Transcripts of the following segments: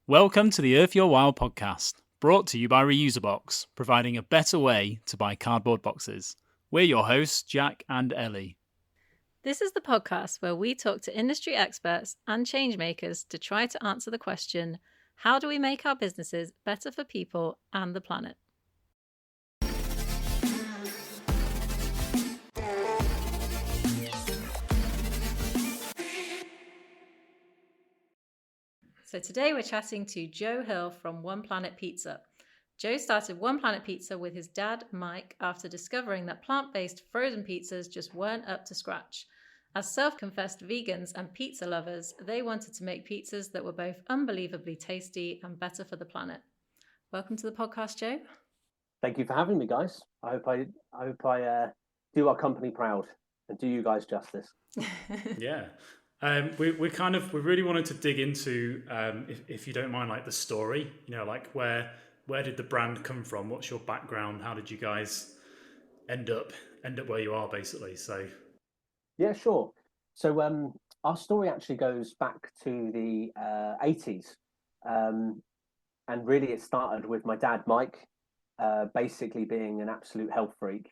Welcome to the Earth Your Wild podcast, brought to you by Reuserbox, providing a better way to buy cardboard boxes. We're your hosts, Jack and Ellie. This is the podcast where we talk to industry experts and change makers to try to answer the question, how do we make our businesses better for people and the planet? So today we're chatting to Joe Hill from One Planet Pizza. Joe started One Planet Pizza with his dad, Mike, after discovering that plant-based frozen pizzas just weren't up to scratch. As self-confessed vegans and pizza lovers, they wanted to make pizzas that were both unbelievably tasty and better for the planet. Welcome to the podcast, Joe. Thank you for having me, guys. I hope I do our company proud and do you guys justice. Yeah. We really wanted to dig into, if you don't mind, like the story, like where did the brand come from? What's your background? How did you guys end up where you are, basically? So yeah, sure. So our story actually goes back to the 80s, and really it started with my dad, Mike, basically being an absolute health freak.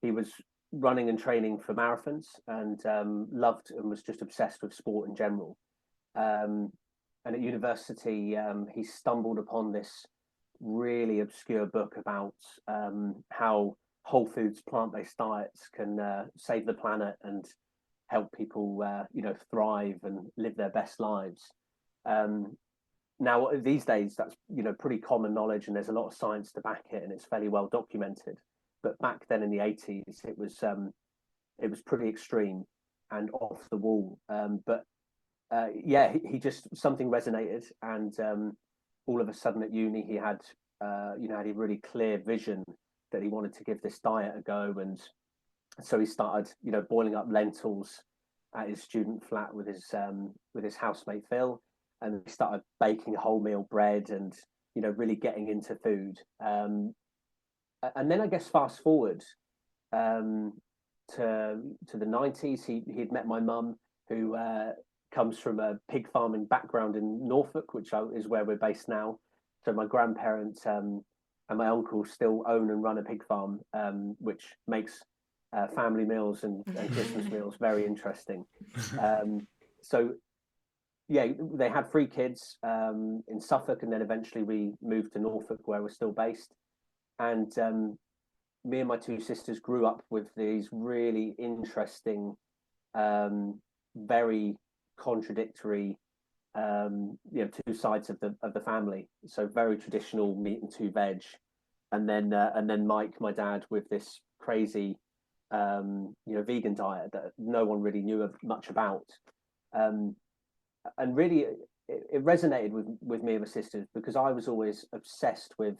He was running and training for marathons and loved and was just obsessed with sport in general. And at university, he stumbled upon this really obscure book about how whole foods, plant-based diets can save the planet and help people, thrive and live their best lives. Now, these days, that's pretty common knowledge, and there's a lot of science to back it, and it's fairly well documented. But back then in the 80s, it was pretty extreme and off the wall. He just something resonated, and all of a sudden at uni, he had a really clear vision that he wanted to give this diet a go, and so he started boiling up lentils at his student flat with his housemate Phil, and he started baking wholemeal bread and really getting into food. And then I guess fast forward to the 90s, he'd met my mum, who comes from a pig farming background in Norfolk, which is where we're based now. So my grandparents and my uncle still own and run a pig farm, which makes family meals and Christmas meals very interesting. So yeah, they had 3 kids in Suffolk, and then eventually we moved to Norfolk, where we're still based. And me and my 2 sisters grew up with these really interesting, very contradictory, 2 sides of the family. So very traditional meat and 2 veg, and then Mike, my dad, with this crazy, vegan diet that no one really knew much about. And really, it resonated with me and my sisters, because I was always obsessed with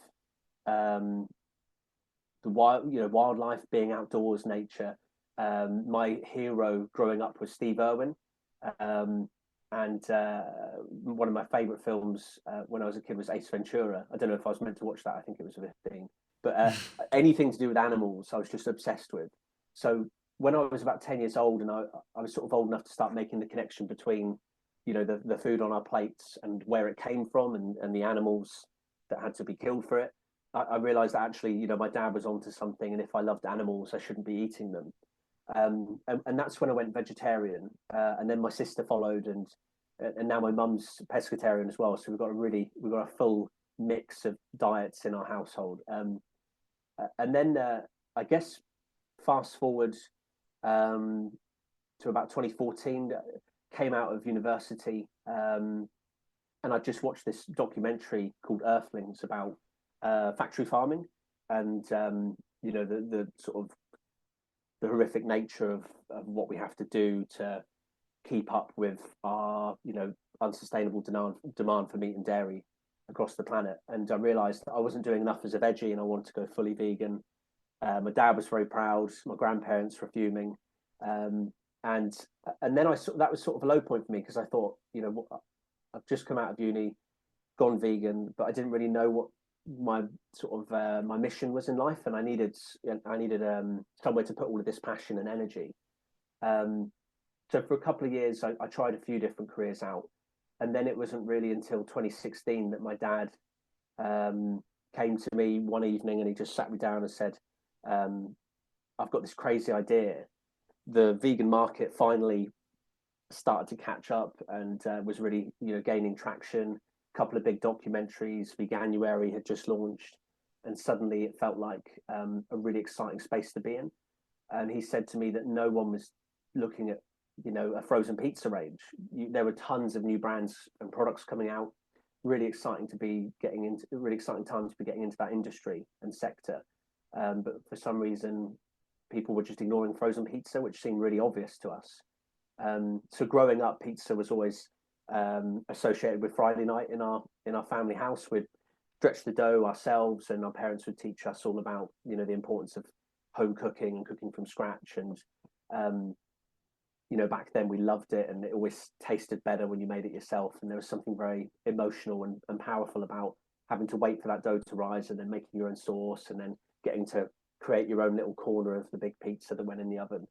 the wildlife, being outdoors, nature. My hero growing up was Steve Irwin, and one of my favorite films when I was a kid was Ace Ventura. I don't know if I was meant to watch that. I think it was a 15, but anything to do with animals, I was just obsessed with. So when I was about 10 years old, and I was sort of old enough to start making the connection between the food on our plates and where it came from, and the animals that had to be killed for it, I realized that actually, my dad was onto something, and if I loved animals, I shouldn't be eating them. And that's when I went vegetarian, and then my sister followed, and now my mum's pescatarian as well. So we've got a full mix of diets in our household. And then I guess fast forward to about 2014, came out of university, and I just watched this documentary called Earthlings about factory farming, and the sort of the horrific nature of what we have to do to keep up with our unsustainable demand for meat and dairy across the planet. And I realized that I wasn't doing enough as a veggie, and I wanted to go fully vegan. My dad was very proud, my grandparents were fuming, and then that was sort of a low point for me, because I thought, I've just come out of uni, gone vegan, but I didn't really know what my sort of my mission was in life, and I needed somewhere to put all of this passion and energy. So for a couple of years, I tried a few different careers out, And then it wasn't really until 2016 that my dad came to me one evening and he just sat me down and said, I've got this crazy idea. The vegan market finally started to catch up and was really, gaining traction. A couple of big documentaries, Veganuary had just launched, and suddenly it felt like a really exciting space to be in. And he said to me that no one was looking at, a frozen pizza range. There were tons of new brands and products coming out. Really exciting time to be getting into that industry and sector. But for some reason, people were just ignoring frozen pizza, which seemed really obvious to us. So growing up, pizza was always associated with Friday night in our family house. We'd stretch the dough ourselves, and our parents would teach us all about the importance of home cooking and cooking from scratch. And back then we loved it, and it always tasted better when you made it yourself. And there was something very emotional and powerful about having to wait for that dough to rise and then making your own sauce and then getting to create your own little corner of the big pizza that went in the oven.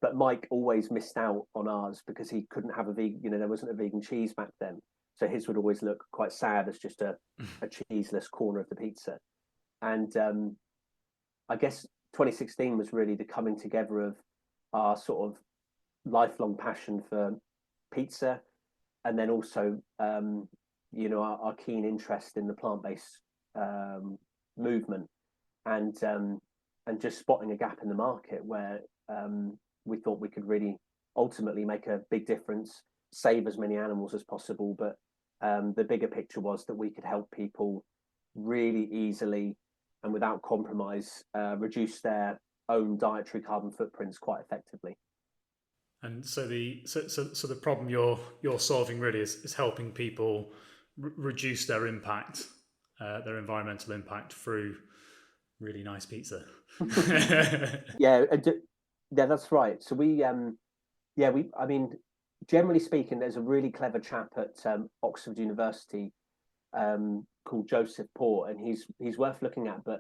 But Mike always missed out on ours because he couldn't have a vegan, there wasn't a vegan cheese back then. So his would always look quite sad as just a cheeseless corner of the pizza. And I guess 2016 was really the coming together of our sort of lifelong passion for pizza, and then also our keen interest in the plant-based movement, and just spotting a gap in the market where we thought we could really ultimately make a big difference, save as many animals as possible. But the bigger picture was that we could help people really easily and without compromise reduce their own dietary carbon footprints quite effectively. And so the problem you're solving really is helping people reduce their impact, their environmental impact through really nice pizza. Yeah, that's right. So I mean, generally speaking, there's a really clever chap at Oxford University called Joseph Port, and he's worth looking at. But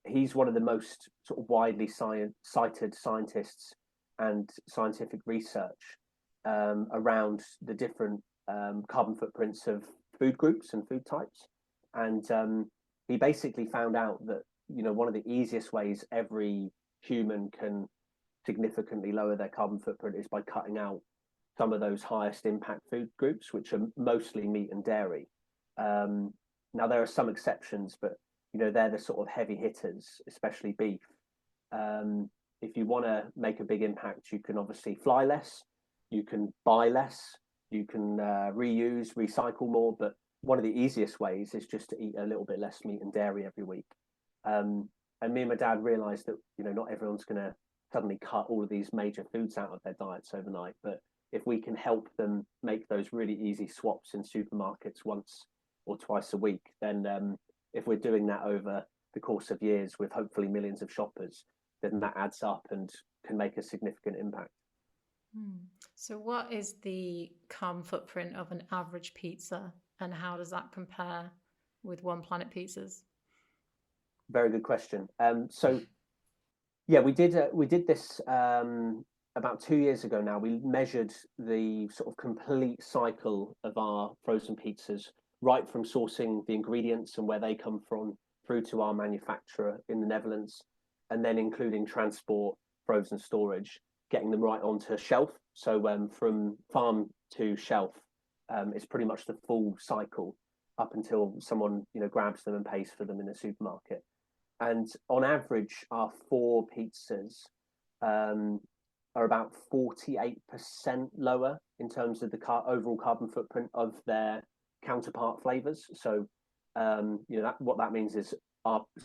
he's one of the most sort of widely cited scientists and scientific research around the different carbon footprints of food groups and food types. And he basically found out that one of the easiest ways every human can significantly lower their carbon footprint is by cutting out some of those highest impact food groups, which are mostly meat and dairy. Now there are some exceptions, but they're the sort of heavy hitters, especially beef. If you want to make a big impact, you can obviously fly less, you can buy less, you can reuse, recycle more. But one of the easiest ways is just to eat a little bit less meat and dairy every week. And me and my dad realized that not everyone's going to suddenly cut all of these major foods out of their diets overnight, but if we can help them make those really easy swaps in supermarkets once or twice a week, then if we're doing that over the course of years with hopefully millions of shoppers, then that adds up and can make a significant impact. So what is the carbon footprint of an average pizza, and how does that compare with One Planet pizzas? Very good question. So yeah, we did this about 2 years ago now. We measured the sort of complete cycle of our frozen pizzas, right from sourcing the ingredients and where they come from through to our manufacturer in the Netherlands, and then including transport, frozen storage, getting them right onto shelf. So from farm to shelf is pretty much the full cycle up until someone grabs them and pays for them in the supermarket. And on average, our 4 pizzas are about 48% lower in terms of the overall carbon footprint of their counterpart flavors. So what that means is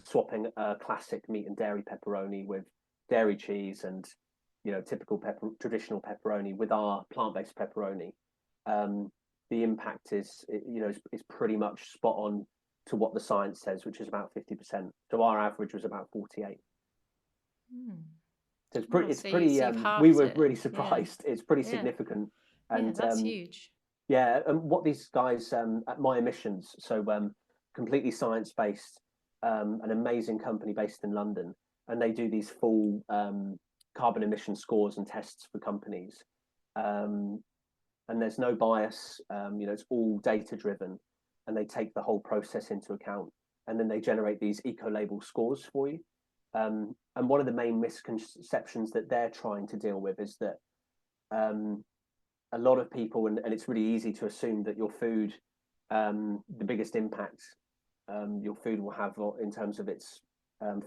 swapping a classic meat and dairy pepperoni with dairy cheese and typical traditional pepperoni with our plant-based pepperoni. The impact is pretty much spot on to what the science says, which is about 50%. So our average was about 48. So it's pretty. We were really surprised. Yeah. It's pretty significant. And that's huge. Yeah, and what these guys at My Emissions, so completely science-based, an amazing company based in London, and they do these full carbon emission scores and tests for companies. and there's no bias. It's all data driven, and they take the whole process into account, and then they generate these eco-label scores for you. And one of the main misconceptions that they're trying to deal with is that a lot of people, and it's really easy to assume that your food, the biggest impact your food will have in terms of its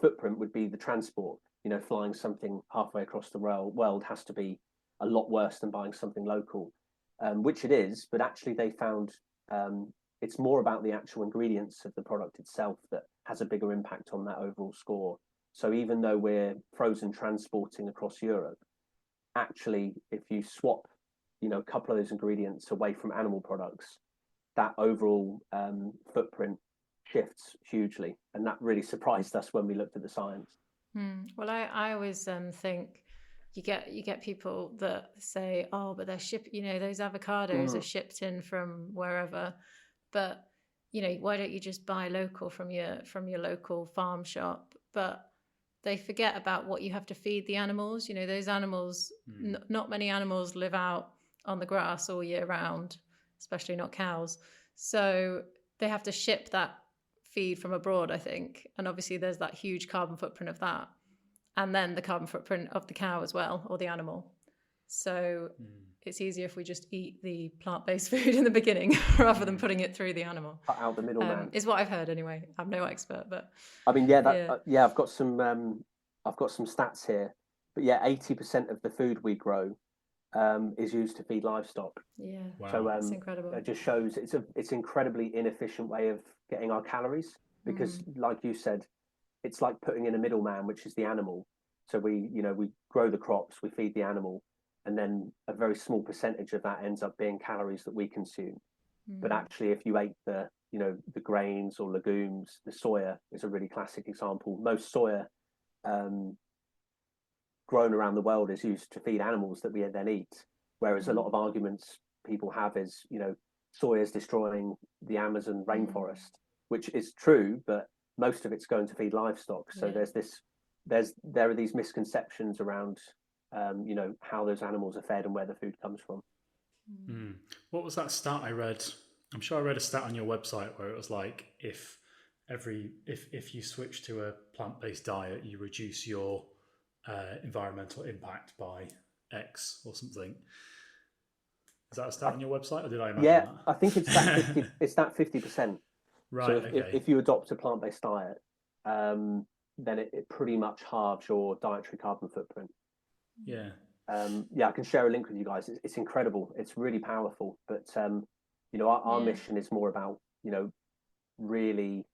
footprint would be the transport. Flying something halfway across the world has to be a lot worse than buying something local, which it is. But actually, they found it's more about the actual ingredients of the product itself that has a bigger impact on that overall score. So even though we're frozen transporting across Europe, actually, if you swap, a couple of those ingredients away from animal products, that overall footprint shifts hugely, and that really surprised us when we looked at the science. Well, I always think you get people that say, oh, but they're those avocados are shipped in from wherever, but why don't you just buy local from your local farm shop? But they forget about what you have to feed the animals. Those animals, not many animals live out on the grass all year round, especially not cows. So they have to ship that feed from abroad, I think. And obviously there's that huge carbon footprint of that. And then the carbon footprint of the cow as well, or the animal. So it's easier if we just eat the plant-based food in the beginning rather than putting it through the animal. Cut out the middleman. Is what I've heard anyway. I'm no expert, but I mean, I've got some stats here. But 80% of the food we grow is used to feed livestock. Yeah, wow. So it's incredible. It just shows it's incredibly inefficient way of getting our calories, because like you said, it's like putting in a middleman, which is the animal. So we grow the crops, we feed the animal, and then a very small percentage of that ends up being calories that we consume. But actually, if you ate the grains or legumes, the soya is a really classic example. Most soya grown around the world is used to feed animals that we then eat. Whereas a lot of arguments people have is, soya is destroying the Amazon rainforest, which is true, but most of it's going to feed livestock. So there are these misconceptions around, how those animals are fed and where the food comes from. What was that stat I read? I'm sure I read a stat on your website where it was like if you switch to a plant-based diet, you reduce your environmental impact by X or something. Is that a stat on your website, or did I imagine that? I think it's that 50, it's that 50%. Right. So Okay. if you adopt a plant-based diet, then it pretty much halves your dietary carbon footprint. Yeah. I can share a link with you guys. It's incredible. It's really powerful. But our mission is more about really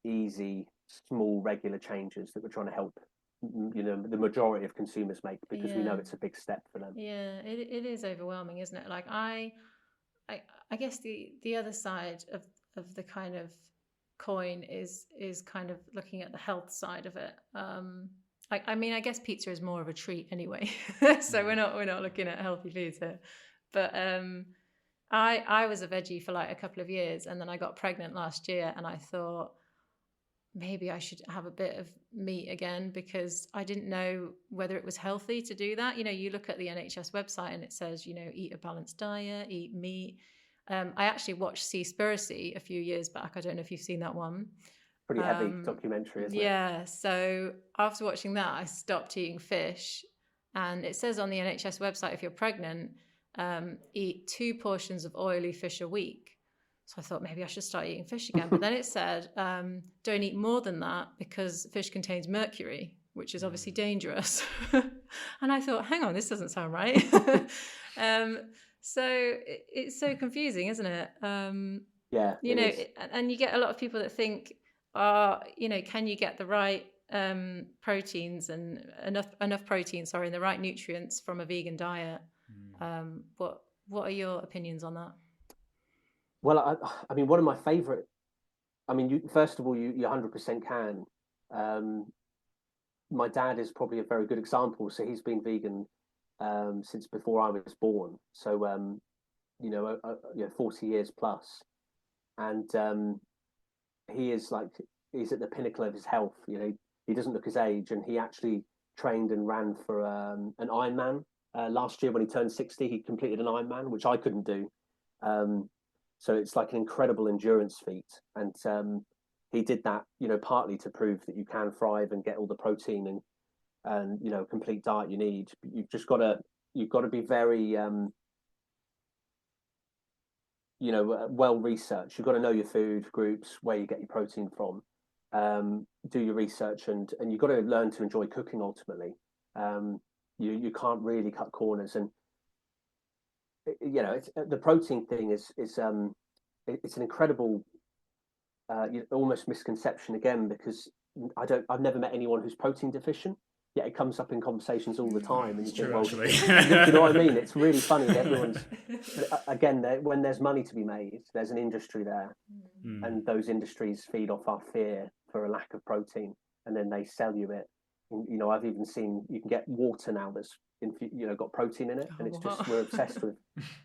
easy, small, regular changes that we're trying to help the majority of consumers make, because we know it's a big step for them. Yeah, it is overwhelming, isn't it? Like I guess the other side of the kind of coin is kind of looking at the health side of it. I mean, I guess pizza is more of a treat anyway, so we're not looking at healthy foods here. But I was a veggie for like a couple of years, and then I got pregnant last year, and I thought maybe I should have a bit of meat again, because I didn't know whether it was healthy to do that. You look at the NHS website and it says, eat a balanced diet, eat meat. I actually watched Seaspiracy a few years back. I don't know if you've seen that one. Pretty heavy documentary, isn't it? Yeah. So after watching that, I stopped eating fish. And it says on the NHS website, if you're pregnant, eat 2 portions of oily fish a week. So I thought maybe I should start eating fish again. But then it said, don't eat more than that, because fish contains mercury, which is obviously dangerous. And I thought, hang on, this doesn't sound right. So it's so confusing, isn't it? And you get a lot of people that think, can you get the right proteins and enough protein, and the right nutrients from a vegan diet? What are your opinions on that? Well, I mean, one of my favorite. I mean, first of all, you 100% can. My dad is probably a very good example. So he's been vegan since before I was born. So 40 years plus, and he's at the pinnacle of his health. He doesn't look his age, and he actually trained and ran for an Ironman last year when he turned 60. He completed an Ironman, which I couldn't do. So it's like an incredible endurance feat, and he did that, partly to prove that you can thrive and get all the protein and complete diet you need. You've just got to be very well researched. You've got to know your food groups, where you get your protein from, do your research, and you've got to learn to enjoy cooking ultimately. You can't really cut corners, and the protein thing is it's an incredible almost misconception again, because I've never met anyone who's protein deficient. Yet it comes up in conversations all the time, and you think, well, actually. you know what I mean? It's really funny that everyone's. But again, when there's money to be made, there's an industry there, and those industries feed off our fear for a lack of protein, and then they sell you it. And, I've even seen you can get water now that's got protein in it, and it's just we're obsessed with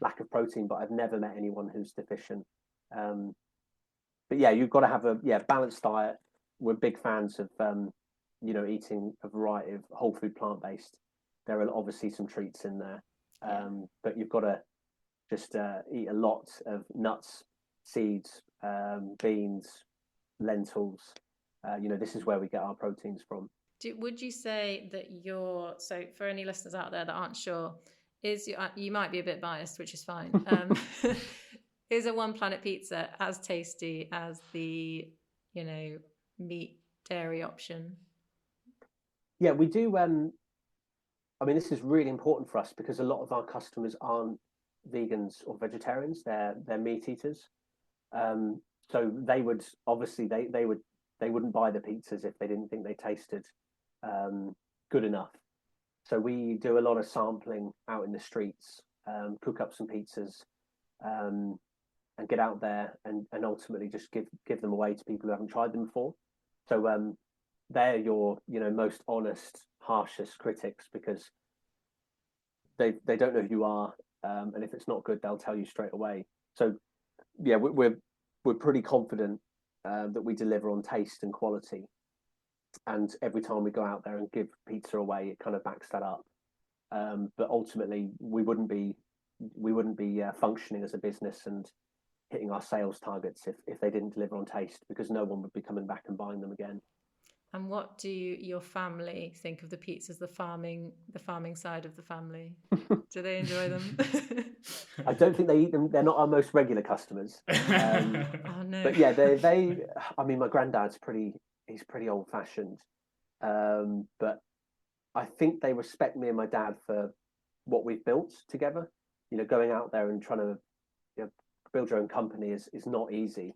lack of protein. But I've never met anyone who's deficient. But yeah, you've got to have a balanced diet. We're big fans of eating a variety of whole food plant-based. There are obviously some treats in there, but you've got to just eat a lot of nuts, seeds, beans, lentils. This is where we get our proteins from. Would you say that so for any listeners out there that aren't sure, you might be a bit biased, which is fine. Is a One Planet pizza as tasty as the meat dairy option? Yeah, we do. This is really important for us because a lot of our customers aren't vegans or vegetarians; they're meat eaters. So they would obviously they wouldn't buy the pizzas if they didn't think they tasted good enough. So we do a lot of sampling out in the streets, cook up some pizzas, and get out there and ultimately just give them away to people who haven't tried them before. So they're your most honest, harshest critics, because they don't know who you are, and if it's not good, they'll tell you straight away. So yeah, we're pretty confident that we deliver on taste and quality, and every time we go out there and give pizza away, it kind of backs that up. But ultimately, we wouldn't be functioning as a business and hitting our sales targets if they didn't deliver on taste, because no one would be coming back and buying them again. And what do your family think of the pizzas, the farming side of the family? Do they enjoy them? I don't think they eat them. They're not our most regular customers. Oh no! But yeah, they. I mean, my granddad's he's pretty old fashioned, but I think they respect me and my dad for what we've built together. Going out there and trying to build your own company is not easy.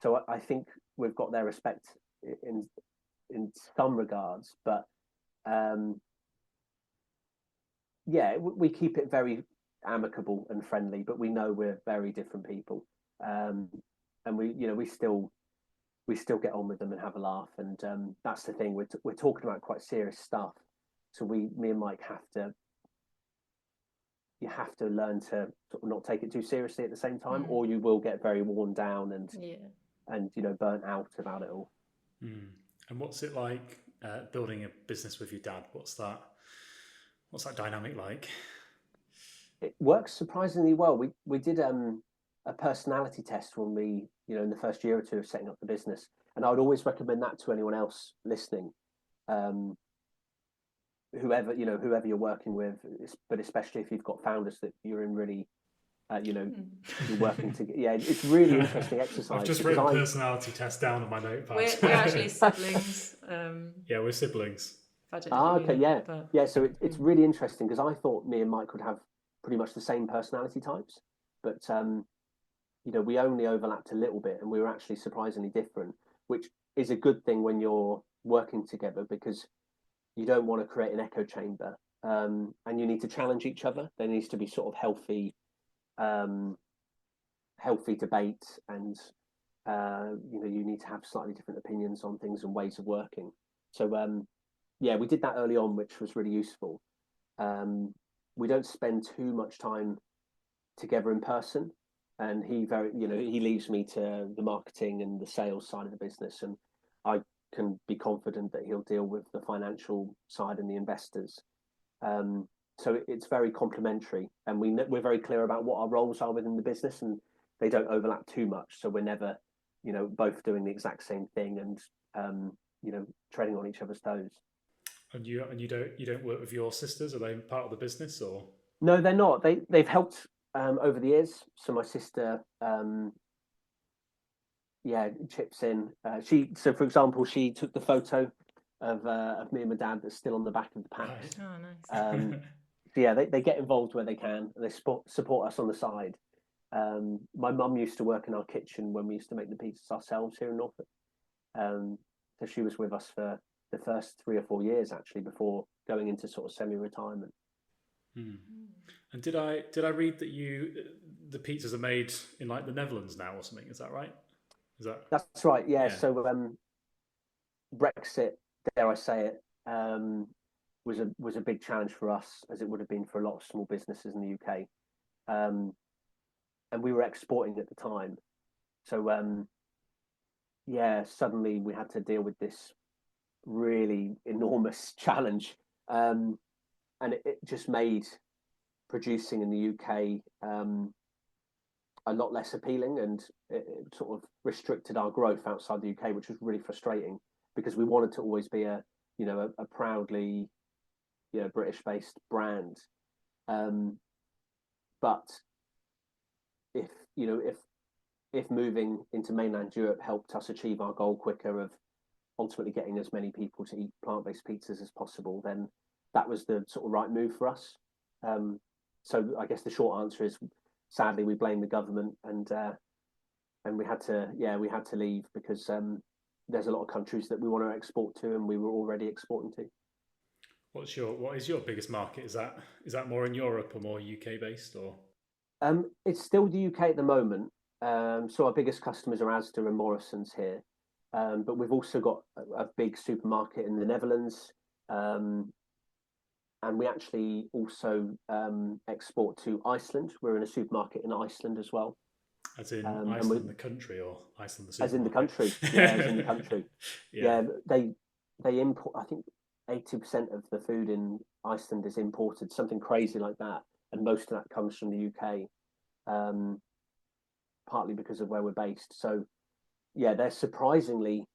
So I think we've got their respect in some regards, but we keep it very amicable and friendly, but we know we're very different people, and we still get on with them and have a laugh, and that's the thing, we're talking about quite serious stuff, so me and Mike you have to learn to sort of not take it too seriously at the same time, or you will get very worn down and burnt out about it all. And what's it like building a business with your dad? What's that dynamic like? It works surprisingly well. We did a personality test when we, in the first year or two of setting up the business, and I would always recommend that to anyone else listening. Whoever you're working with, but especially if you've got founders that you're in really, you're working together. Yeah, it's really interesting exercise. I've just written personality test down on my notepad. We're actually siblings. Yeah, we're siblings. Okay, yeah. So it's really interesting, because I thought me and Mike would have pretty much the same personality types, but we only overlapped a little bit, and we were actually surprisingly different, which is a good thing when you're working together, because you don't want to create an echo chamber, and you need to challenge each other. There needs to be sort of healthy debate, and you need to have slightly different opinions on things and ways of working. So we did that early on, which was really useful. We don't spend too much time together in person, and he leaves me to the marketing and the sales side of the business, and I can be confident that he'll deal with the financial side and the investors. so it's very complementary, and we're very clear about what our roles are within the business, and they don't overlap too much. So we're never, both doing the exact same thing and treading on each other's toes. And you don't work with your sisters? Are they part of the business or? No, they're not. They've helped over the years. So my sister, chips in. For example, she took the photo of me and my dad that's still on the back of the packs. Oh, nice. They get involved where they can, and they support us on the side. My mum used to work in our kitchen when we used to make the pizzas ourselves here in Norfolk. So she was with us for the first 3 or 4 years actually before going into sort of semi-retirement. And did I read that the pizzas are made in like the Netherlands now or something? Is that right? That's right? Yeah. So Brexit, dare I say it, was a big challenge for us, as it would have been for a lot of small businesses in the UK, and we were exporting at the time. So suddenly we had to deal with this really enormous challenge, and it just made producing in the UK a lot less appealing, and it sort of restricted our growth outside the UK, which was really frustrating because we wanted to always be a proudly British-based brand. But if moving into mainland Europe helped us achieve our goal quicker of ultimately getting as many people to eat plant-based pizzas as possible, then that was the sort of right move for us. So I guess the short answer is, sadly, we blame the government, and we had to leave because there's a lot of countries that we want to export to, and we were already exporting to. What is your biggest market? Is that more in Europe or more UK based or? It's still the UK at the moment. So our biggest customers are Asda and Morrison's here, but we've also got a big supermarket in the Netherlands, and we actually also export to Iceland. We're in a supermarket in Iceland as well. As in Iceland the country, or Iceland the supermarket? As in the country, yeah, as in the country. Yeah, they import. I think 80% of the food in Iceland is imported, something crazy like that, and most of that comes from the UK, partly because of where we're based. So, yeah, they're surprisingly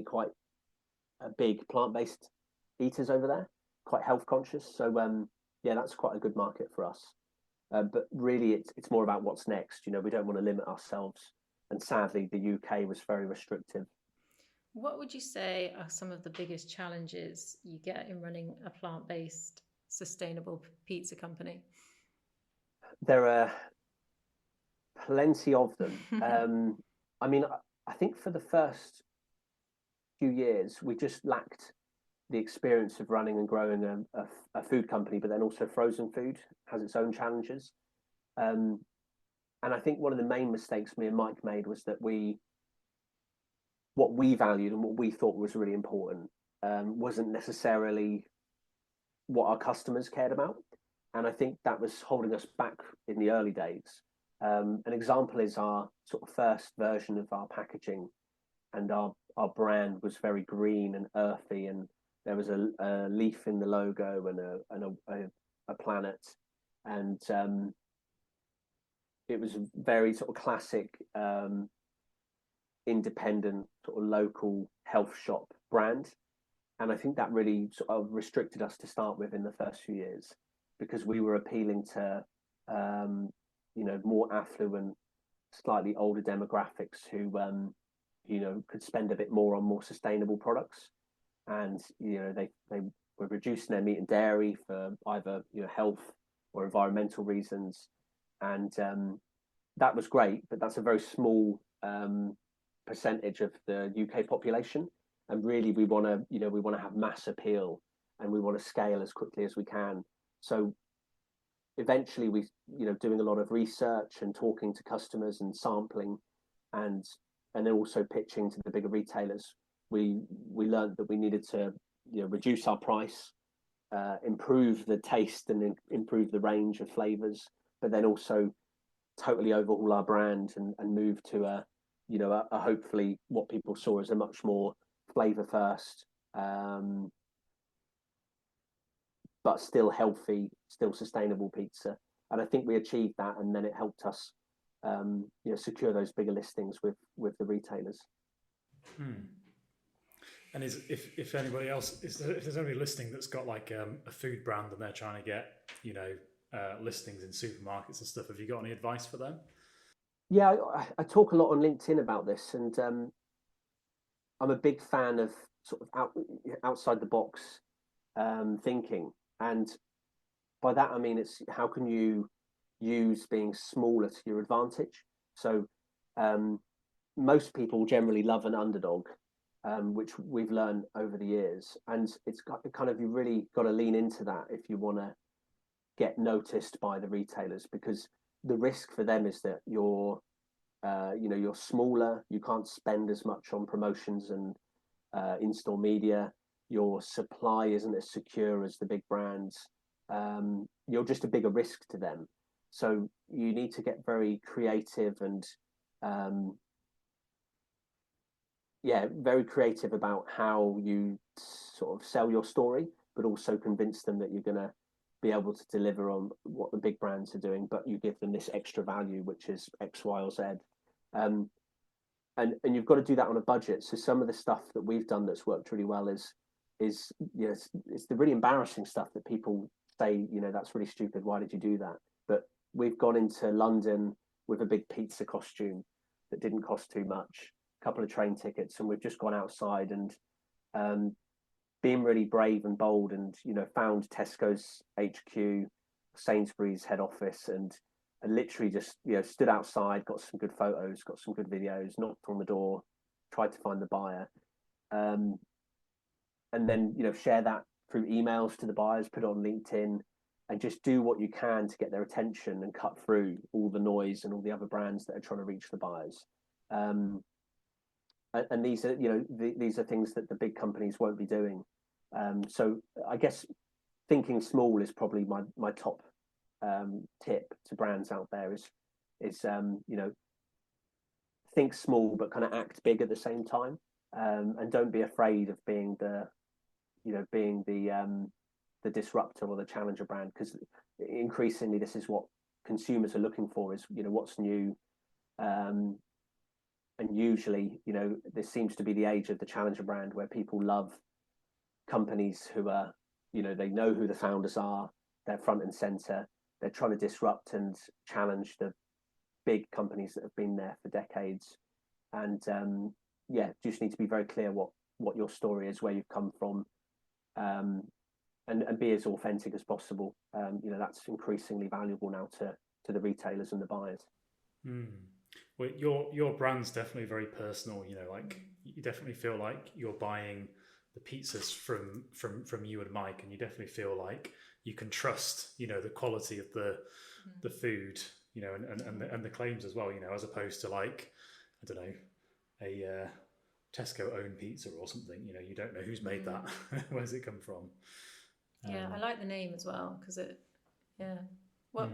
quite a big plant-based eaters over there, quite health conscious. So, that's quite a good market for us. But really, it's more about what's next. We don't want to limit ourselves, and sadly, the UK was very restrictive. What would you say are some of the biggest challenges you get in running a plant-based, sustainable pizza company? There are plenty of them. I mean, I think for the first few years, we just lacked the experience of running and growing a food company, but then also frozen food has its own challenges. And I think one of the main mistakes me and Mike made was that what we valued and what we thought was really important wasn't necessarily what our customers cared about. And I think that was holding us back in the early days. An example is our sort of first version of our packaging, and our brand was very green and earthy, and there was a leaf in the logo and a planet, and it was a very sort of classic independent sort of local health shop brand. And I think that really sort of restricted us to start with in the first few years, because we were appealing to more affluent, slightly older demographics who could spend a bit more on more sustainable products, and they were reducing their meat and dairy for either health or environmental reasons, and that was great, but that's a very small percentage of the UK population. And really, we want to have mass appeal, and we want to scale as quickly as we can. So eventually, we doing a lot of research and talking to customers and sampling, and then also pitching to the bigger retailers. We learned that we needed to reduce our price, improve the taste, and improve the range of flavors, but then also totally overhaul our brand and move to a hopefully what people saw as a much more flavor first, but still healthy, still sustainable pizza. And I think we achieved that, and then it helped us, secure those bigger listings with the retailers. And if anybody else if there's anybody listening that's got like a food brand and they're trying to get listings in supermarkets and stuff, have you got any advice for them? Yeah, I talk a lot on LinkedIn about this, and I'm a big fan of sort of outside the box thinking, and by that I mean it's how can you use being smaller to your advantage. So most people generally love an underdog, which we've learned over the years, and it's got kind of, you really got to lean into that if you want to get noticed by the retailers, because the risk for them is that you're smaller, you can't spend as much on promotions and in-store media, your supply isn't as secure as the big brands, you're just a bigger risk to them. So you need to get very creative and very creative about how you sort of sell your story, but also convince them that you're going to be able to deliver on what the big brands are doing, but you give them this extra value, which is X, Y, or Z. And you've got to do that on a budget. So some of the stuff that we've done that's worked really well is it's the really embarrassing stuff that people say, that's really stupid. Why did you do that? But we've gone into London with a big pizza costume that didn't cost too much, a couple of train tickets, and we've just gone outside and being really brave and bold, and found Tesco's HQ, Sainsbury's head office, and literally just stood outside, got some good photos, got some good videos, knocked on the door, tried to find the buyer, and then share that through emails to the buyers, put it on LinkedIn, and just do what you can to get their attention and cut through all the noise and all the other brands that are trying to reach the buyers. And these are these are things that the big companies won't be doing. So I guess thinking small is probably my top tip to brands out there is think small but kind of act big at the same time, and don't be afraid of being the disruptor or the challenger brand, because increasingly this is what consumers are looking for, is what's new. And usually, this seems to be the age of the challenger brand, where people love companies who are, they know who the founders are, they're front and center, they're trying to disrupt and challenge the big companies that have been there for decades. And just need to be very clear what your story is, where you've come from, and be as authentic as possible. That's increasingly valuable now to the retailers and the buyers. Well, your brand's definitely very personal. Like you definitely feel like you're buying the pizzas from you and Mike, and you definitely feel like you can trust the quality of the food, and the claims as well. As opposed to, like, I don't know, a Tesco owned pizza or something. You don't know who's made that. Where's it come from? Yeah, I like the name as well, because it. Yeah. What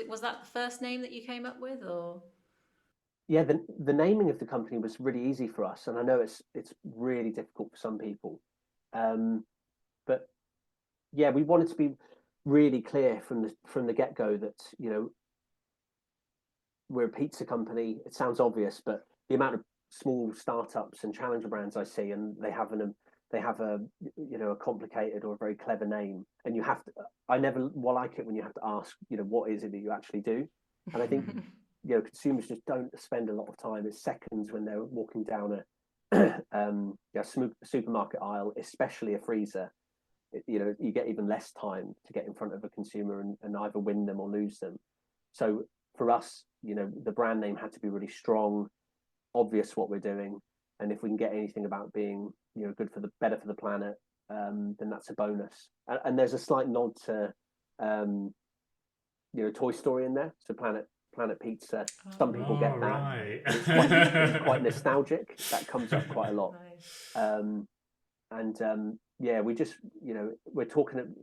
was that the first name that you came up with, or? Yeah, the naming of the company was really easy for us, and I know it's really difficult for some people, but yeah, we wanted to be really clear from the get-go that we're a pizza company. It sounds obvious, but the amount of small startups and challenger brands I see, and they have a complicated or a very clever name, and you have to. I never like it when you have to ask, what is it that you actually do, and I think. Consumers just don't spend a lot of time. It's seconds when they're walking down a supermarket aisle, especially a freezer. You get even less time to get in front of a consumer and either win them or lose them. So for us, the brand name had to be really strong, obvious what we're doing, and if we can get anything about being good for better for the planet, then that's a bonus. And there's a slight nod to Toy Story in there, so Planet Pizza. Some people get that. Right. It's quite nostalgic. That comes up quite a lot. Nice. We just we're talking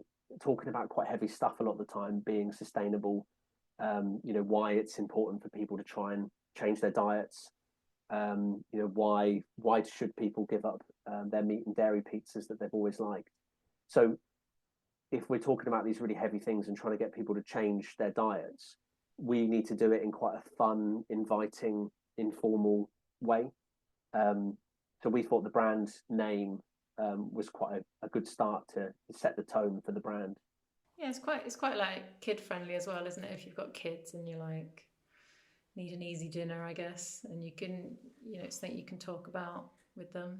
about quite heavy stuff a lot of the time, being sustainable. Why it's important for people to try and change their diets. Why should people give up their meat and dairy pizzas that they've always liked? So if we're talking about these really heavy things and trying to get people to change their diets, we need to do it in quite a fun, inviting, informal way. So we thought the brand name was quite a good start to set the tone for the brand. Yeah, it's quite like kid friendly as well, isn't it? If you've got kids and you like need an easy dinner, I guess, and you can, it's something you can talk about with them.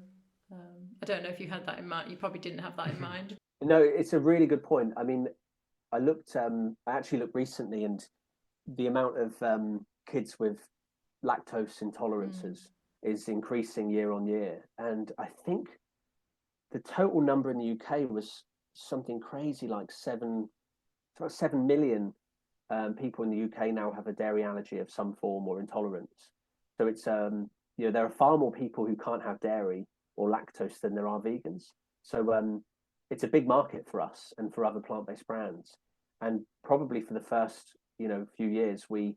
I don't know if you had that in mind. You probably didn't have that in mind. No, it's a really good point. I mean, I actually looked recently, and the amount of kids with lactose intolerances is increasing year on year. And I think the total number in the UK was something crazy like 7 million people in the UK now have a dairy allergy of some form or intolerance. So it's there are far more people who can't have dairy or lactose than there are vegans. So it's a big market for us and for other plant-based brands. And probably for the first few years we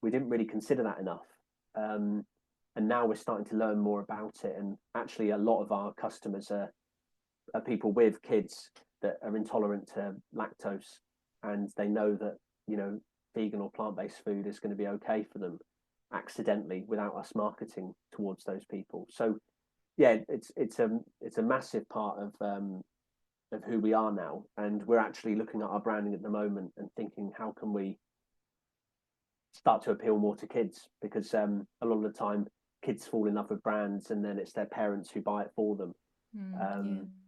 didn't really consider that enough. And now we're starting to learn more about it. And actually, a lot of our customers are people with kids that are intolerant to lactose, and they know that vegan or plant-based food is going to be okay for them accidentally without us marketing towards those people. So yeah, it's a massive part of who we are now, and we're actually looking at our branding at the moment and thinking, how can we start to appeal more to kids? Because a lot of the time kids fall in love with brands and then it's their parents who buy it for them.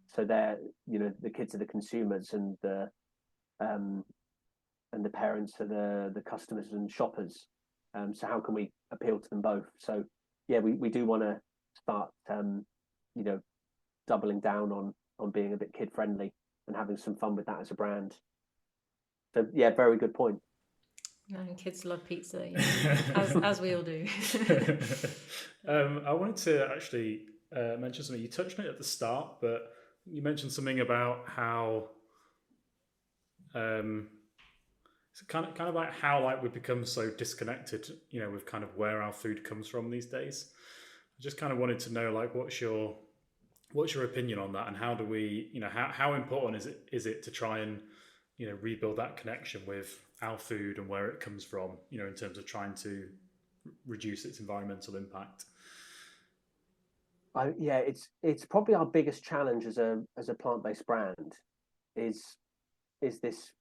So they're the kids are the consumers, and the parents are the customers and shoppers. So how can we appeal to them both? So yeah, we do want to start doubling down on being a bit kid friendly and having some fun with that as a brand. So yeah, very good point. And kids love pizza, as we all do. I wanted to actually mention something. You touched on it at the start, but you mentioned something about how it's kind of like how like we've become so disconnected, with kind of where our food comes from these days. I just kind of wanted to know, like, what's your opinion on that, and how do we, how important is it to try and rebuild that connection with our food and where it comes from, in terms of trying to reduce its environmental impact? Yeah, it's probably our biggest challenge as a plant-based brand is this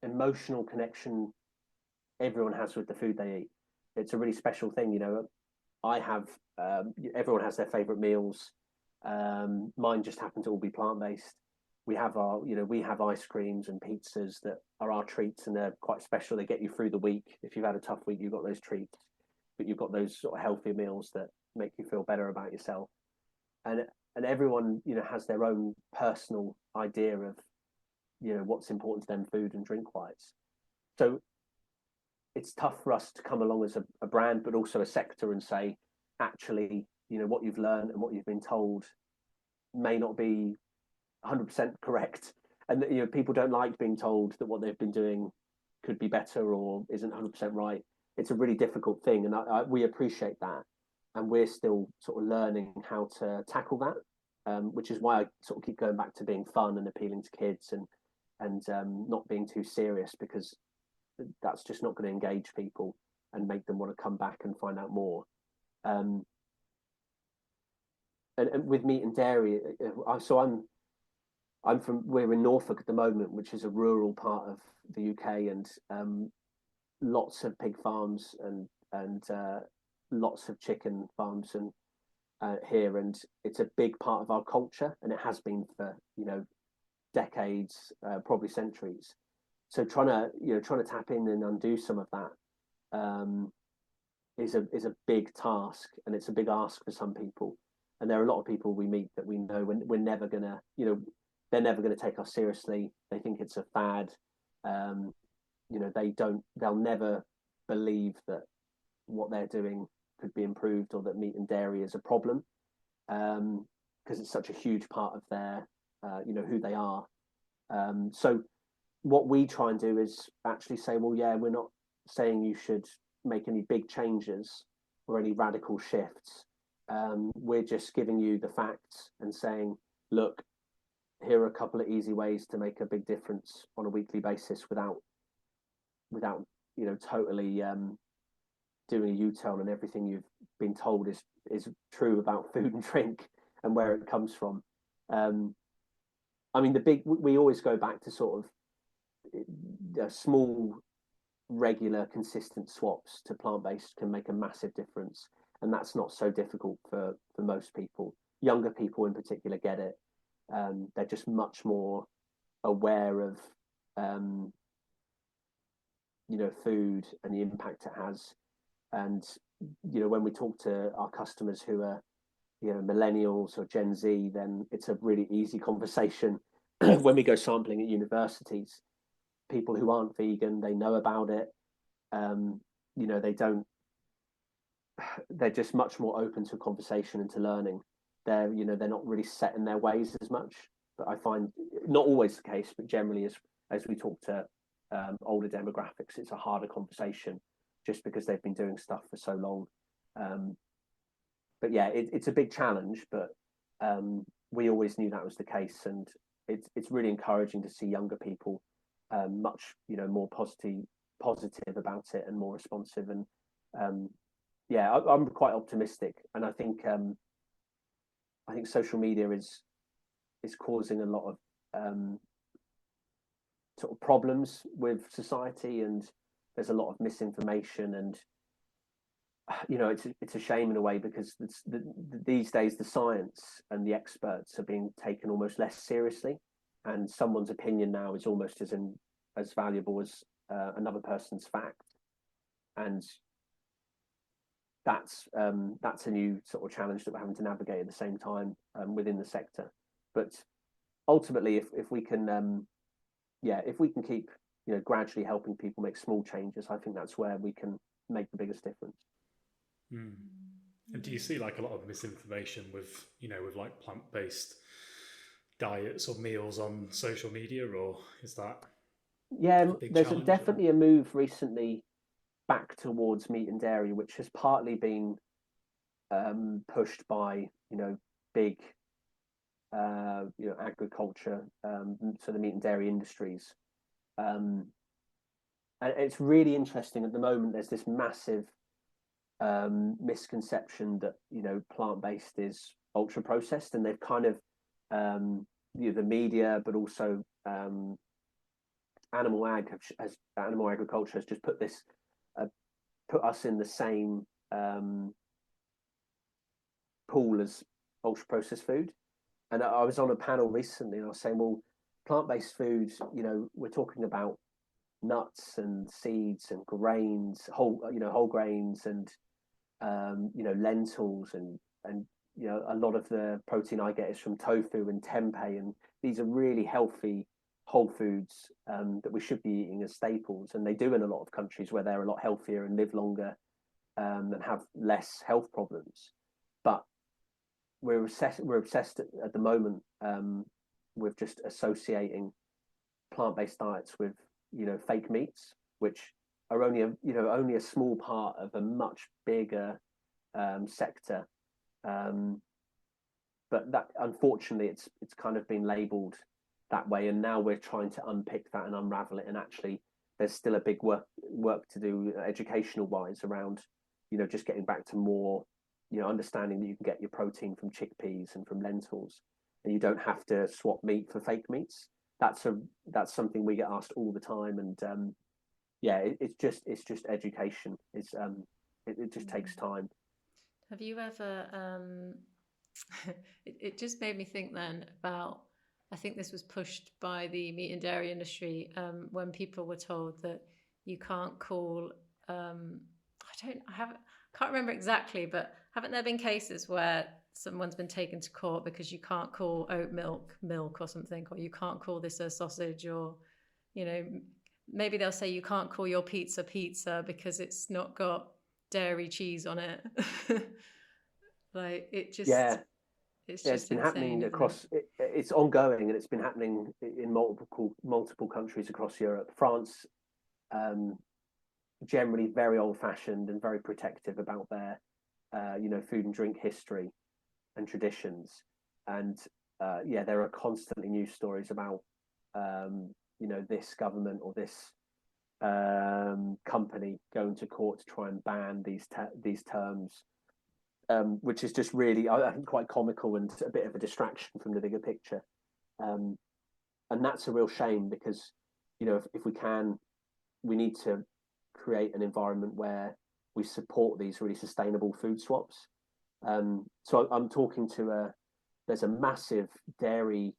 emotional connection everyone has with the food they eat. It's a really special thing. I have everyone has their favorite meals. Mine just happen to all be plant-based. We have we have ice creams and pizzas that are our treats, and they're quite special. They get you through the week. If you've had a tough week, you've got those treats, but you've got those sort of healthier meals that make you feel better about yourself. And everyone has their own personal idea of what's important to them food and drink wise. So it's tough for us to come along as a brand, but also a sector, and say, actually, what you've learned and what you've been told may not be 100% correct. And people don't like being told that what they've been doing could be better or isn't 100% right. It's a really difficult thing, and we appreciate that. And we're still sort of learning how to tackle that, which is why I sort of keep going back to being fun and appealing to kids, and not being too serious, because that's just not going to engage people and make them want to come back and find out more. And with meat and dairy, so we're in Norfolk at the moment, which is a rural part of the UK, and lots of pig farms and lots of chicken farms and here, and it's a big part of our culture, and it has been for decades, probably centuries. So trying to tap in and undo some of that is a big task, and it's a big ask for some people. And there are a lot of people we meet that we know we're never gonna, they're never going to take us seriously. They think it's a fad. They'll never believe that what they're doing could be improved, or that meat and dairy is a problem, because it's such a huge part of their, who they are. So what we try and do is actually say, well, yeah, we're not saying you should make any big changes or any radical shifts. We're just giving you the facts and saying, look, here are a couple of easy ways to make a big difference on a weekly basis without totally doing a U-turn and everything you've been told is true about food and drink and where it comes from. I mean, we always go back to sort of small, regular, consistent swaps to plant-based can make a massive difference, and that's not so difficult for most people. Younger people in particular get it. They're just much more aware of food and the impact it has. And when we talk to our customers who are millennials or Gen Z, then it's a really easy conversation. When we go sampling at universities, people who aren't vegan, they know about it. They don't. They're just much more open to conversation and to learning. They're not really set in their ways as much. But I find not always the case, but generally as we talk to older demographics, it's a harder conversation just because they've been doing stuff for so long. But yeah, it's a big challenge, but we always knew that was the case, and it's really encouraging to see younger people much more positive about it and more responsive. And yeah, I'm quite optimistic, and I think social media is causing a lot of sort of problems with society, and there's a lot of misinformation, and it's a shame in a way, because these days the science and the experts are being taken almost less seriously, and someone's opinion now is almost as valuable as another person's fact, and that's a new sort of challenge that we're having to navigate at the same time within the sector. But ultimately, if we can keep gradually helping people make small changes, I think that's where we can make the biggest difference. And do you see like a lot of misinformation with like plant-based diets or meals on social media, or is that a big there's challenge? definitely a move recently back towards meat and dairy, which has partly been pushed by big agriculture, so the meat and dairy industries, and it's really interesting at the moment. There's this massive misconception that plant-based is ultra processed, and they've kind of the media, but also animal agriculture has just put us in the same pool as ultra processed food. And I was on a panel recently, and I was saying, well, plant-based foods, we're talking about nuts and seeds and grains, whole grains, and lentils, and a lot of the protein I get is from tofu and tempeh, and these are really healthy whole foods that we should be eating as staples, and they do in a lot of countries where they're a lot healthier and live longer and have less health problems. But we're obsessed at the moment with just associating plant-based diets with fake meats, which are only a small part of a much bigger sector, but that unfortunately it's kind of been labeled that way, and now we're trying to unpick that and unravel it. And actually there's still a big work to do educational wise around just getting back to more understanding that you can get your protein from chickpeas and from lentils, and you don't have to swap meat for fake meats. That's something we get asked all the time, and it's just education. It just takes time. Have you ever it just made me think then about, I think this was pushed by the meat and dairy industry, when people were told that you can't call can't remember exactly, but haven't there been cases where someone's been taken to court because you can't call oat milk or something, or you can't call this a sausage, or maybe they'll say you can't call your pizza because it's not got dairy cheese on it. Like it just it's been happening across it's ongoing, and it's been happening in multiple countries across Europe. France, generally very old-fashioned and very protective about their food and drink history and traditions, and there are constantly news stories about this government or this company going to court to try and ban these terms, which is just really, I think, quite comical and a bit of a distraction from the bigger picture. And that's a real shame because, if we can, we need to create an environment where we support these really sustainable food swaps. So I'm talking to there's a massive dairy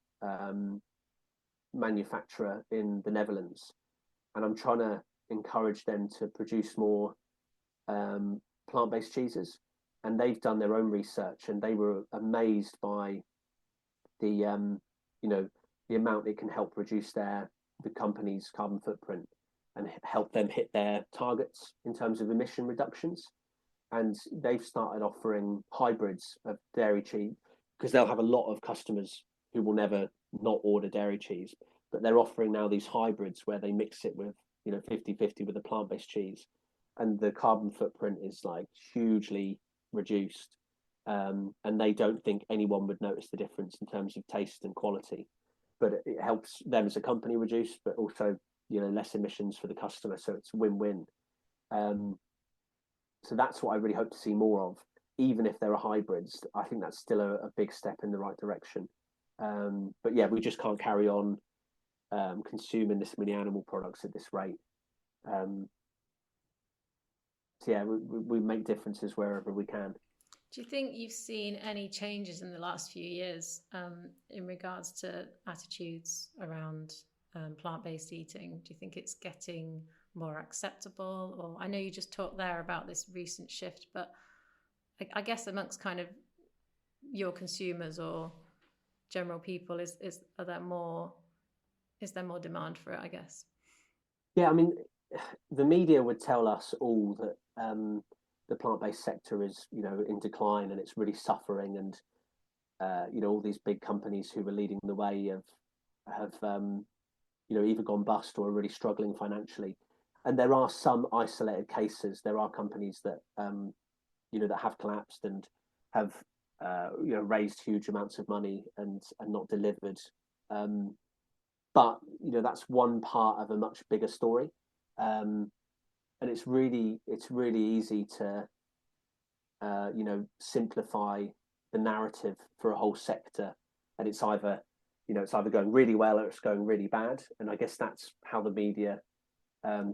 manufacturer in the Netherlands, and I'm trying to encourage them to produce more plant-based cheeses. And they've done their own research, and they were amazed by the the amount it can help reduce the company's carbon footprint and help them hit their targets in terms of emission reductions. And they've started offering hybrids of dairy cheese because they'll have a lot of customers who will never not order dairy cheese, but they're offering now these hybrids where they mix it with 50-50 with a plant-based cheese, and the carbon footprint is like hugely reduced, and they don't think anyone would notice the difference in terms of taste and quality, but it helps them as a company reduce, but also less emissions for the customer, so it's win-win. So that's what I really hope to see more of. Even if there are hybrids, I think that's still a big step in the right direction. But yeah, we just can't carry on consuming this many animal products at this rate. So yeah, we make differences wherever we can. Do you think you've seen any changes in the last few years in regards to attitudes around plant-based eating? Do you think it's getting more acceptable? Or I know you just talked there about this recent shift, but I guess amongst kind of your consumers or general people, is there more demand for it, I guess? Yeah, I mean, the media would tell us all that the plant-based sector is, in decline and it's really suffering, and all these big companies who were leading the way have either gone bust or are really struggling financially. And there are some isolated cases. There are companies that that have collapsed and have raised huge amounts of money and not delivered. But that's one part of a much bigger story, and it's really easy to simplify the narrative for a whole sector, and it's either going really well or it's going really bad. And I guess that's how the media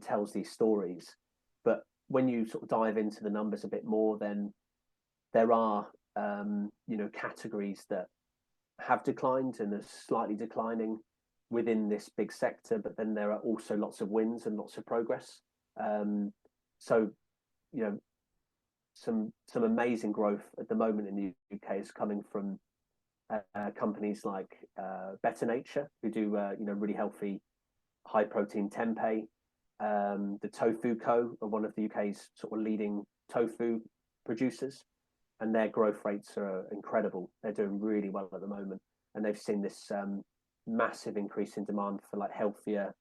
tells these stories. But when you sort of dive into the numbers a bit more, then there are categories that have declined and are slightly declining within this big sector, but then there are also lots of wins and lots of progress. So some amazing growth at the moment in the UK is coming from companies like Better Nature, who do really healthy, high protein tempeh. The Tofu Co are one of the UK's sort of leading tofu producers, and their growth rates are incredible. They're doing really well at the moment, and they've seen this massive increase in demand for like healthier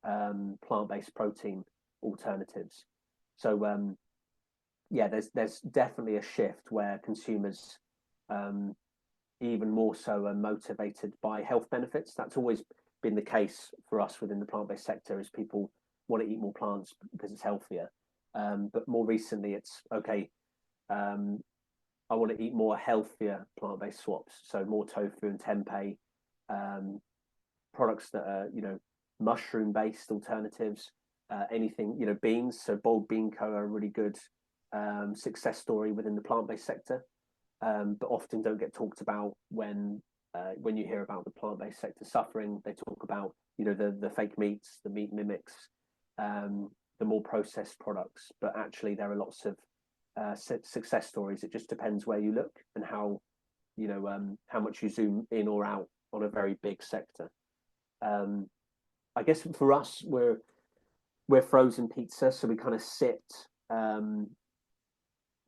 plant-based protein alternatives. So yeah, there's definitely a shift where consumers even more so are motivated by health benefits. That's always been the case for us within the plant-based sector, is people want to eat more plants because it's healthier. But more recently, it's okay. I want to eat more healthier plant-based swaps, so more tofu and tempeh, products that are mushroom-based alternatives, anything beans. So Bold Bean Co are a really good success story within the plant-based sector, but often don't get talked about when you hear about the plant-based sector suffering. They talk about the fake meats, the meat mimics, the more processed products, but actually there are lots of success stories. It just depends where you look and how much you zoom in or out on a very big sector. I guess for us, we're frozen pizza, so we kind of sit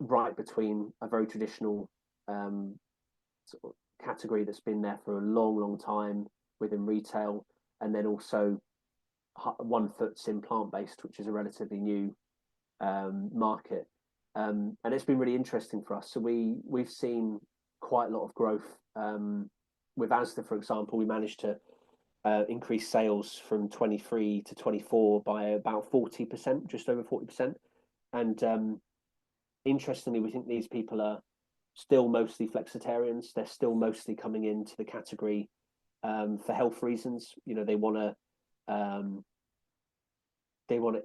right between a very traditional sort of category that's been there for a long time within retail, and then also one foot's in plant-based, which is a relatively new market, and it's been really interesting for us. So we've seen quite a lot of growth with Asda, for example, we managed to increase sales from 23 to 24 by about 40%, just over 40%. And interestingly, we think these people are still mostly flexitarians. They're still mostly coming into the category for health reasons. You know, they want to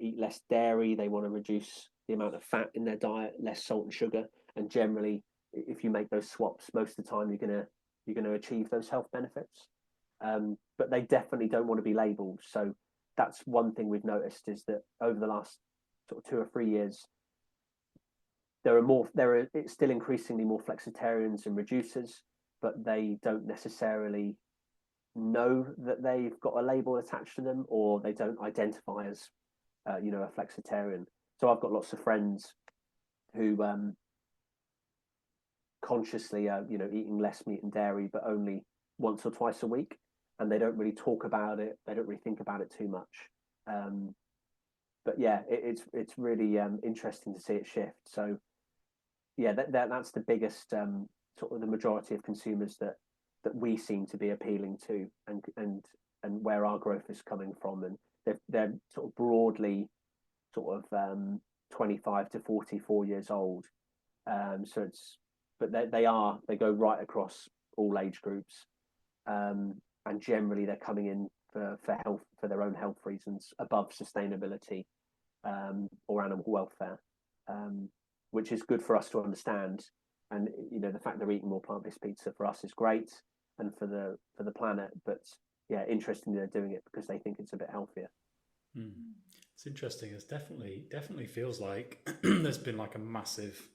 eat less dairy. They want to reduce the amount of fat in their diet, less salt and sugar. And generally, if you make those swaps, most of the time you're gonna achieve those health benefits. But they definitely don't want to be labelled. So that's one thing we've noticed, is that over the last sort of 2 or 3 years, it's still increasingly more flexitarians and reducers, but they don't necessarily know that they've got a label attached to them, or they don't identify as a flexitarian. So I've got lots of friends who consciously are eating less meat and dairy, but only once or twice a week, and they don't really talk about it. They don't really think about it too much. But yeah, it's really interesting to see it shift. So yeah, that's the biggest sort of the majority of consumers that we seem to be appealing to, and where our growth is coming from. And they're sort of broadly sort of 25 to 44 years old. So they go right across all age groups, and generally they're coming in for health, for their own health reasons, above sustainability or animal welfare, which is good for us to understand. And the fact they're eating more plant-based pizza for us is great, and for the planet. But yeah, interestingly, they're doing it because they think it's a bit healthier. It's interesting. It's definitely feels like there's been like a massive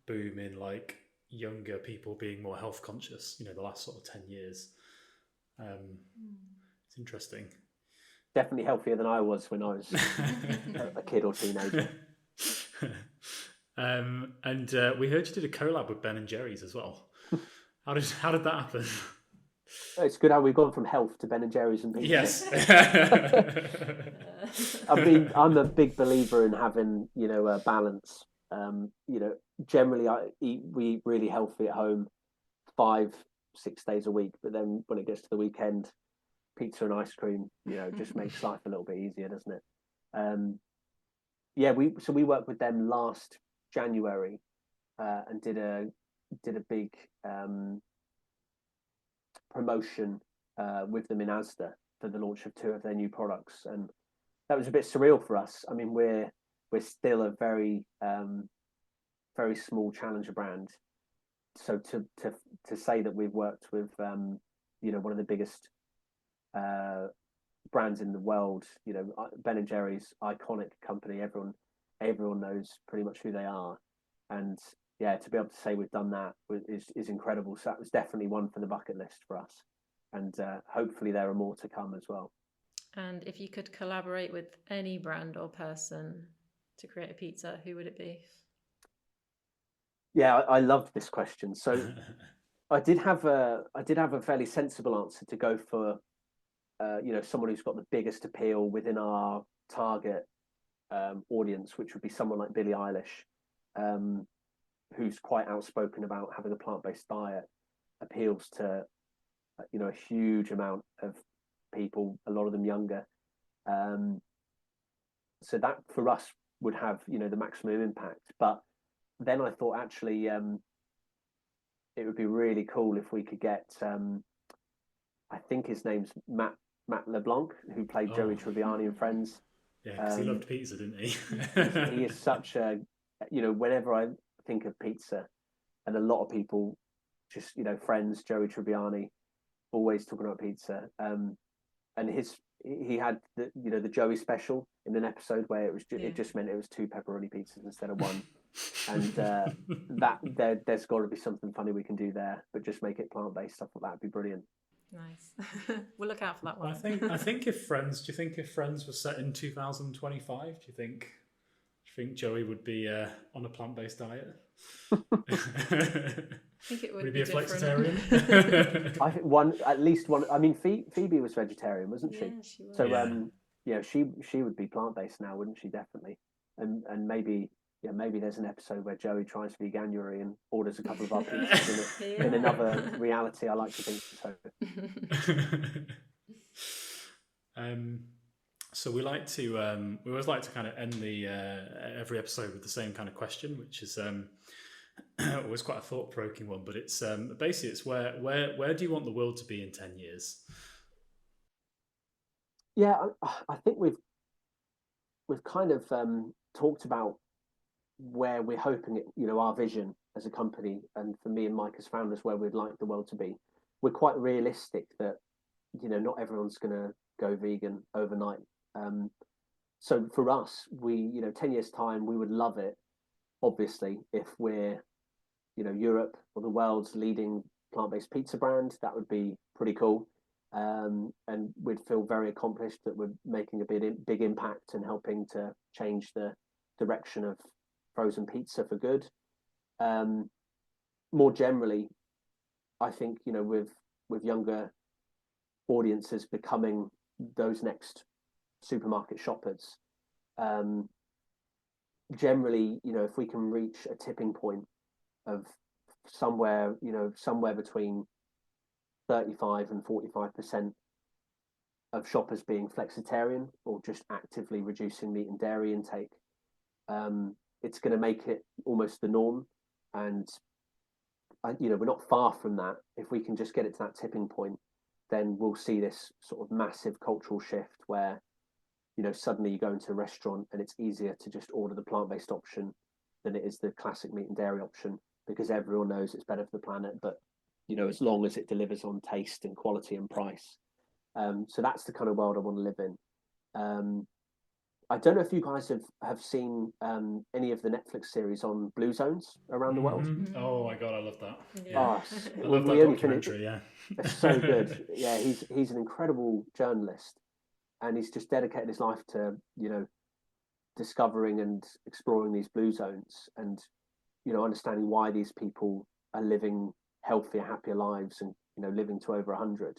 boom in like younger people being more health conscious, the last sort of 10 years. It's interesting. Definitely healthier than I was when I was a kid or teenager. And we heard you did a collab with Ben and Jerry's as well. How did that happen? It's good how we've gone from health to Ben and Jerry's and pizza. Yes. I'm a big believer in having a balance. Generally we eat really healthy at home 5-6 days a week, but then when it gets to the weekend, pizza and ice cream just makes life a little bit easier, doesn't it? We worked with them last January and did a big promotion with them in Asda for the launch of 2 of their new products, and that was a bit surreal for us. I mean, we're still a very very small challenger brand, so to say that we've worked with one of the biggest brands in the world, Ben and Jerry's, iconic company, everyone knows pretty much who they are, and yeah, to be able to say we've done that is incredible. So that was definitely one for the bucket list for us, and hopefully there are more to come as well. And if you could collaborate with any brand or person to create a pizza, who would it be? Yeah, I loved this question. So I did have a fairly sensible answer to go for, someone who's got the biggest appeal within our target audience, which would be someone like Billie Eilish, who's quite outspoken about having a plant-based diet, appeals to a huge amount of people, a lot of them younger. So that for us would have the maximum impact. But then I thought actually it would be really cool if we could get I think his name's Matt LeBlanc, who played Joey Tribbiani in Friends. Yeah, because he loved pizza, didn't he? He is such a whenever I think of pizza, and a lot of people just Friends, Joey Tribbiani, always talking about pizza. And he had the Joey special in an episode where it just meant it was 2 pepperoni pizzas instead of 1. And there's got to be something funny we can do there, but just make it plant-based. I thought that'd be brilliant. Nice. We'll look out for that one. I think if Friends was set in 2025, do you think Joey would be on a plant-based diet? I think it would be a flexitarian. I think at least one. I mean, Phoebe was vegetarian, wasn't she? Yeah, she was. So she would be plant-based now, wouldn't she? Definitely, and maybe yeah, maybe there's an episode where Joey tries veganuary and orders a couple of our pizzas in another reality. I like to think so. So we always like to kind of end the every episode with the same kind of question, which is always quite a thought provoking one. But it's basically it's where do you want the world to be in 10 years? Yeah, I think we've kind of talked about where we're hoping it, our vision as a company, and for me and Mike as founders, where we'd like the world to be. We're quite realistic that not everyone's going to go vegan overnight. So for us, 10 years time, we would love it, obviously, if we're, Europe or the world's leading plant-based pizza brand. That would be pretty cool. And we'd feel very accomplished that we're making a big impact and helping to change the direction of frozen pizza for good. More generally, I think, with younger audiences becoming those next supermarket shoppers, generally, if we can reach a tipping point of somewhere between 35 and 45% of shoppers being flexitarian or just actively reducing meat and dairy intake, it's going to make it almost the norm. And we're not far from that. If we can just get it to that tipping point, then we'll see this sort of massive cultural shift where suddenly you go into a restaurant and it's easier to just order the plant-based option than it is the classic meat and dairy option, because everyone knows it's better for the planet, but as long as it delivers on taste and quality and price. So that's the kind of world I want to live in. I don't know if you guys have seen any of the Netflix series on blue zones around the world. Oh my god, I love that. Yeah. I love that documentary. Yeah, it's so good. Yeah, he's an incredible journalist, and he's just dedicated his life to discovering and exploring these blue zones, and understanding why these people are living healthier, happier lives, and living to over 100.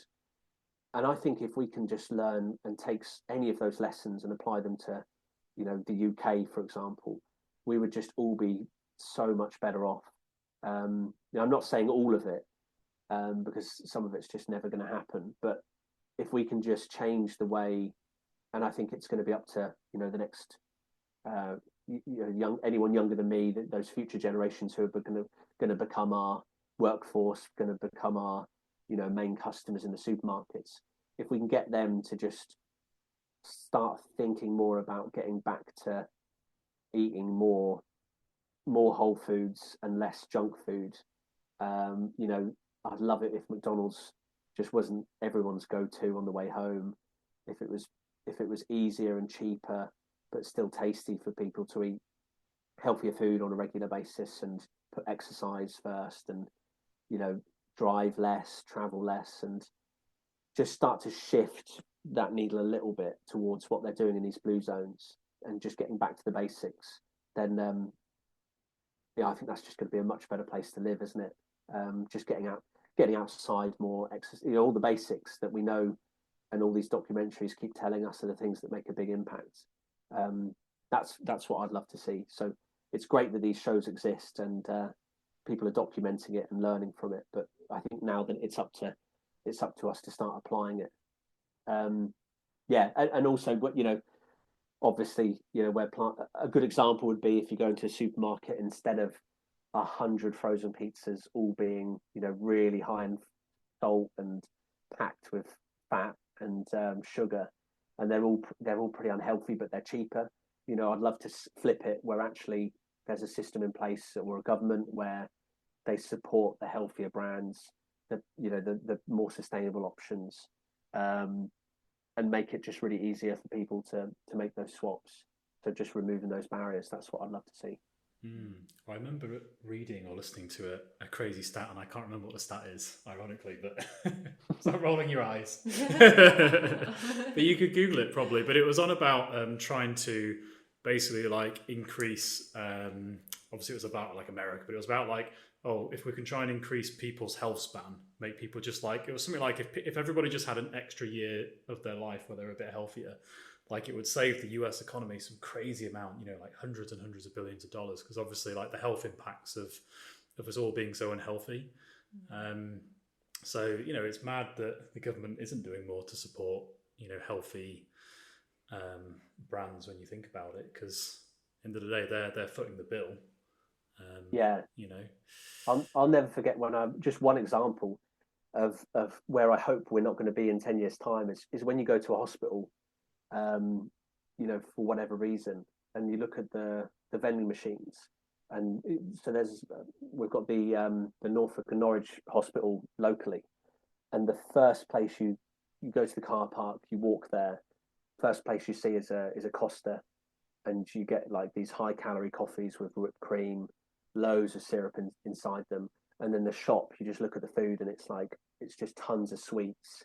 And I think if we can just learn and take any of those lessons and apply them to the UK, for example, we would just all be so much better off. I'm not saying all of it, because some of it's just never going to happen, but if we can just change the way, and I think it's going to be up to the next anyone younger than me, those future generations who are going to become our workforce, going to become our main customers in the supermarkets. If we can get them to just start thinking more about getting back to eating more whole foods and less junk food, I'd love it if McDonald's just wasn't everyone's go-to on the way home. If it was easier and cheaper but still tasty for people to eat healthier food on a regular basis and put exercise first, and drive less, travel less, and just start to shift that needle a little bit towards what they're doing in these blue zones and just getting back to the basics, then I think that's just going to be a much better place to live, isn't it? Just getting outside more, all the basics that we know and all these documentaries keep telling us are the things that make a big impact. That's what I'd love to see. So it's great that these shows exist and people are documenting it and learning from it. But I think now that it's up to us to start applying it. And also, obviously, where a good example would be if you go into a supermarket, instead of 100 frozen pizzas all being really high in salt and packed with fat and sugar, and they're all pretty unhealthy, but they're cheaper. I'd love to flip it where actually there's a system in place or a government where they support the healthier brands, the more sustainable options, and make it just really easier for people to make those swaps. So just removing those barriers, that's what I'd love to see. Well, I remember reading or listening to a crazy stat, and I can't remember what the stat is, ironically, but stop rolling your eyes. But you could Google it probably. But it was on about trying to basically increase. Obviously, it was about America, but it was about if we can try and increase people's health span, make people just it was something like if everybody just had an extra year of their life where they're a bit healthier, like it would save the US economy some crazy amount, like hundreds and hundreds of billions of dollars, because obviously like the health impacts of us all being so unhealthy. So it's mad that the government isn't doing more to support healthy brands when you think about it, because end of the day they're footing the bill. Yeah. I'll never forget when just one example of where I hope we're not going to be in 10 years' time is when you go to a hospital, for whatever reason, and you look at the vending machines, and so we've got the Norfolk and Norwich hospital locally, and the first place you go to the car park, you walk there, first place you see is a Costa, and you get like these high calorie coffees with whipped cream, loads of syrup inside them. And then the shop, you just look at the food and it's just tons of sweets,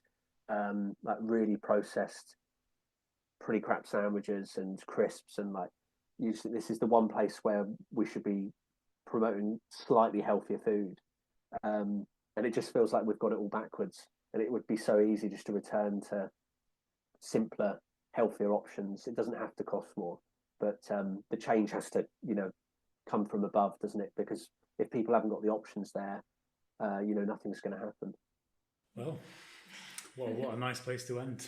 like really processed, pretty crap sandwiches and crisps. And this is the one place where we should be promoting slightly healthier food. And it just feels like we've got it all backwards. And it would be so easy just to return to simpler, healthier options. It doesn't have to cost more, but the change has to, come from above, doesn't it? Because if people haven't got the options there, nothing's going to happen. Well, what a nice place to end.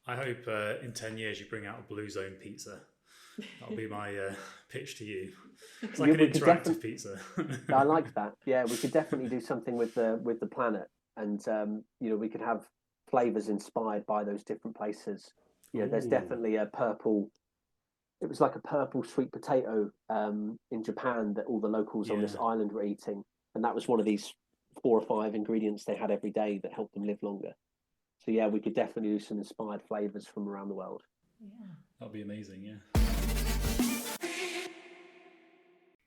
I hope in 10 years you bring out a Blue Zone pizza. That'll be my pitch to you. It's like an interactive pizza. I like that. Yeah, we could definitely do something with the planet, and we could have flavors inspired by those different places. There's definitely a purple. It was like a purple sweet potato in Japan that all the locals on this island were eating. And that was one of these 4 or 5 ingredients they had every day that helped them live longer. So yeah, we could definitely do some inspired flavors from around the world. Yeah, that'd be amazing, yeah.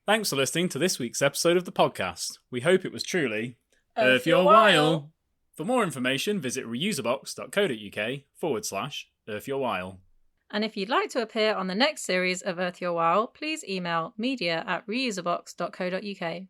Thanks for listening to this week's episode of the podcast. We hope it was truly Earth Your While. For more information, visit reuserbox.co.uk/Earth Your While. And if you'd like to appear on the next series of Earth Your While, please email media@reuserbox.co.uk.